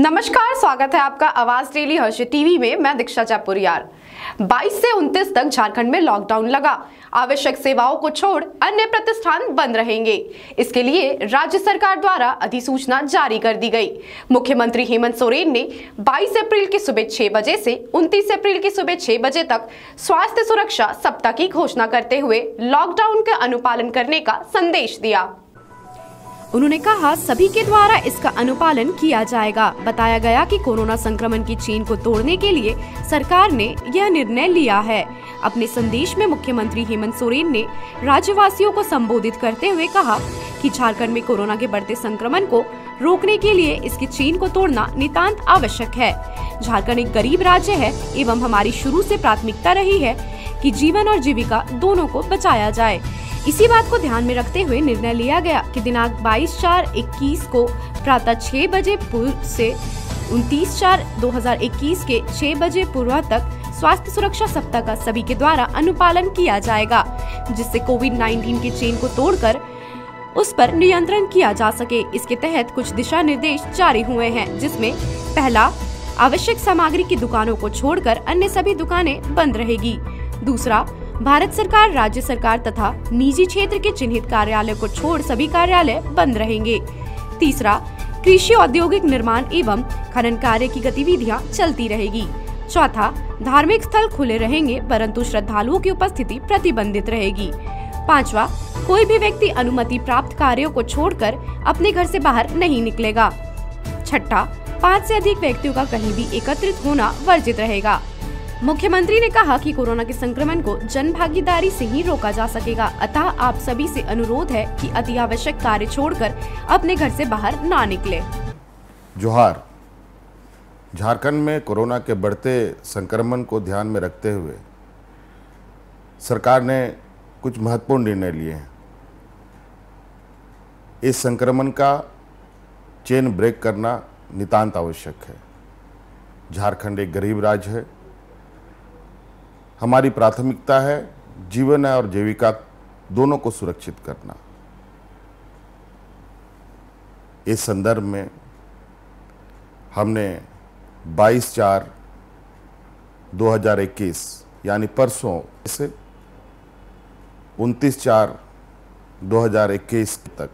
नमस्कार, स्वागत है आपका आवाज डेली हर्ष टीवी में। मैं दीक्षा चापुरियार। 22 से 29 तक झारखंड में लॉकडाउन लगा। आवश्यक सेवाओं को छोड़ अन्य प्रतिष्ठान बंद रहेंगे। इसके लिए राज्य सरकार द्वारा अधिसूचना जारी कर दी गई। मुख्यमंत्री हेमंत सोरेन ने 22 अप्रैल की सुबह 6 बजे से 29 अप्रैल की सुबह 6 बजे तक स्वास्थ्य सुरक्षा सप्ताह की घोषणा करते हुए लॉकडाउन का अनुपालन करने का संदेश दिया। उन्होंने कहा, सभी के द्वारा इसका अनुपालन किया जाएगा। बताया गया कि कोरोना संक्रमण की चेन को तोड़ने के लिए सरकार ने यह निर्णय लिया है। अपने संदेश में मुख्यमंत्री हेमंत सोरेन ने राज्यवासियों को संबोधित करते हुए कहा कि झारखंड में कोरोना के बढ़ते संक्रमण को रोकने के लिए इसकी चेन को तोड़ना नितांत आवश्यक है। झारखंड एक गरीब राज्य है एवं हमारी शुरू से प्राथमिकता रही है कि जीवन और जीविका दोनों को बचाया जाए। इसी बात को ध्यान में रखते हुए निर्णय लिया गया कि दिनांक 22/4/21 को प्रातः 6 बजे पूर्व से 29/4/2021 के 6 बजे पूर्व तक स्वास्थ्य सुरक्षा सप्ताह का सभी के द्वारा अनुपालन किया जाएगा, जिससे कोविड-19 के चेन को तोड़कर उस पर नियंत्रण किया जा सके। इसके तहत कुछ दिशा निर्देश जारी हुए हैं, जिसमें पहला, आवश्यक सामग्री की दुकानों को छोड़कर अन्य सभी दुकानें बंद रहेगी। दूसरा, भारत सरकार, राज्य सरकार तथा निजी क्षेत्र के चिन्हित कार्यालय को छोड़ सभी कार्यालय बंद रहेंगे। तीसरा, कृषि, औद्योगिक निर्माण एवं खनन कार्य की गतिविधियां चलती रहेगी। चौथा, धार्मिक स्थल खुले रहेंगे परंतु श्रद्धालुओं की उपस्थिति प्रतिबंधित रहेगी। पांचवा, कोई भी व्यक्ति अनुमति प्राप्त कार्यों को छोड़कर अपने घर से बाहर नहीं निकलेगा। छठा, 5 से अधिक व्यक्तियों का कहीं भी एकत्रित होना वर्जित रहेगा। मुख्यमंत्री ने कहा कि कोरोना के संक्रमण को जन भागीदारी से ही रोका जा सकेगा, अतः आप सभी से अनुरोध है कि अति आवश्यक कार्य छोड़कर अपने घर से बाहर ना निकले। जोहार। झारखंड में कोरोना के बढ़ते संक्रमण को ध्यान में रखते हुए सरकार ने कुछ महत्वपूर्ण निर्णय लिए हैं। इस संक्रमण का चेन ब्रेक करना नितांत आवश्यक है। झारखंड एक गरीब राज्य है। हमारी प्राथमिकता है जीवन और जीविका दोनों को सुरक्षित करना। इस संदर्भ में हमने 22/4/2021 यानी परसों से 29/4/2021 तक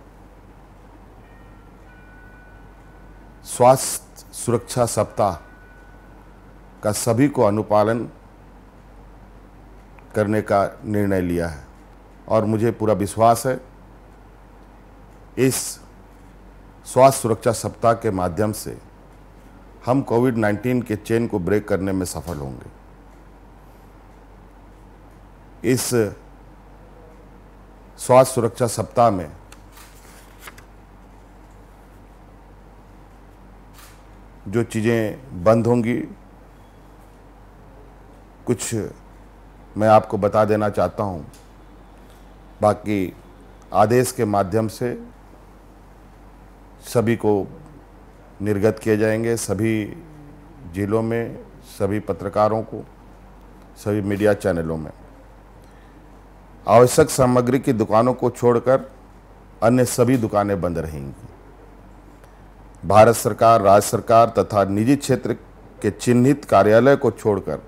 स्वास्थ्य सुरक्षा सप्ताह का सभी को अनुपालन करने का निर्णय लिया है और मुझे पूरा विश्वास है इस स्वास्थ्य सुरक्षा सप्ताह के माध्यम से हम कोविड-19 के चेन को ब्रेक करने में सफल होंगे। इस स्वास्थ्य सुरक्षा सप्ताह में जो चीज़ें बंद होंगी, कुछ मैं आपको बता देना चाहता हूं। बाकी आदेश के माध्यम से सभी को निर्गत किए जाएंगे। सभी जिलों में, सभी पत्रकारों को, सभी मीडिया चैनलों में। आवश्यक सामग्री की दुकानों को छोड़कर अन्य सभी दुकानें बंद रहेंगी। भारत सरकार, राज्य सरकार तथा निजी क्षेत्र के चिन्हित कार्यालय को छोड़कर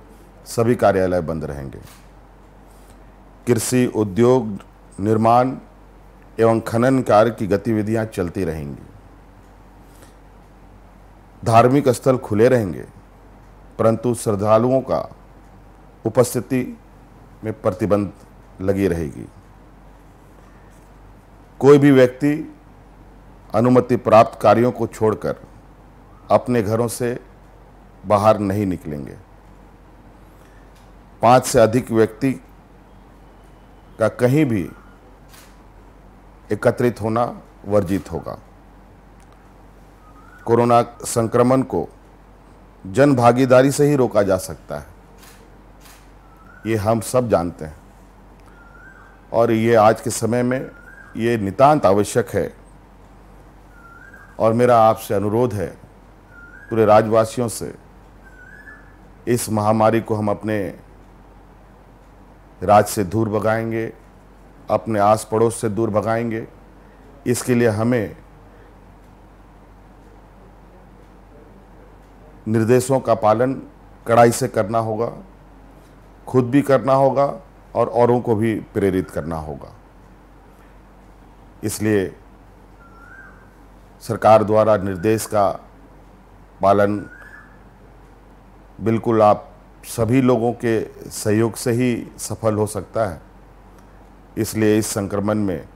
सभी कार्यालय बंद रहेंगे। कृषि, उद्योग, निर्माण एवं खनन कार्य की गतिविधियां चलती रहेंगी। धार्मिक स्थल खुले रहेंगे परंतु श्रद्धालुओं का उपस्थिति में प्रतिबंध लगी रहेगी। कोई भी व्यक्ति अनुमति प्राप्त कार्यों को छोड़कर अपने घरों से बाहर नहीं निकलेंगे। 5 से अधिक व्यक्ति का कहीं भी एकत्रित होना वर्जित होगा। कोरोना संक्रमण को जन भागीदारी से ही रोका जा सकता है, ये हम सब जानते हैं और ये आज के समय में ये नितांत आवश्यक है। और मेरा आपसे अनुरोध है, पूरे राज्यवासियों से, इस महामारी को हम अपने राज्य से दूर भगाएंगे, अपने आस पड़ोस से दूर भगाएंगे। इसके लिए हमें निर्देशों का पालन कड़ाई से करना होगा, खुद भी करना होगा और औरों को भी प्रेरित करना होगा। इसलिए सरकार द्वारा निर्देश का पालन बिल्कुल आप सभी लोगों के सहयोग से ही सफल हो सकता है। इसलिए इस संक्रमण में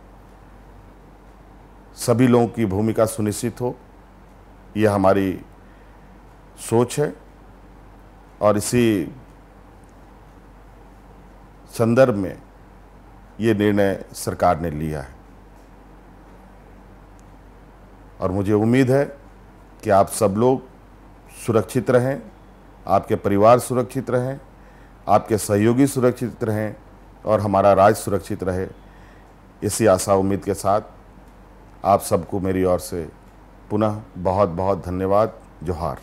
सभी लोगों की भूमिका सुनिश्चित हो, यह हमारी सोच है और इसी संदर्भ में ये निर्णय सरकार ने लिया है। और मुझे उम्मीद है कि आप सब लोग सुरक्षित रहें, आपके परिवार सुरक्षित रहें, आपके सहयोगी सुरक्षित रहें और हमारा राज्य सुरक्षित रहे। इसी आशा उम्मीद के साथ आप सबको मेरी ओर से पुनः बहुत बहुत धन्यवाद। जोहार।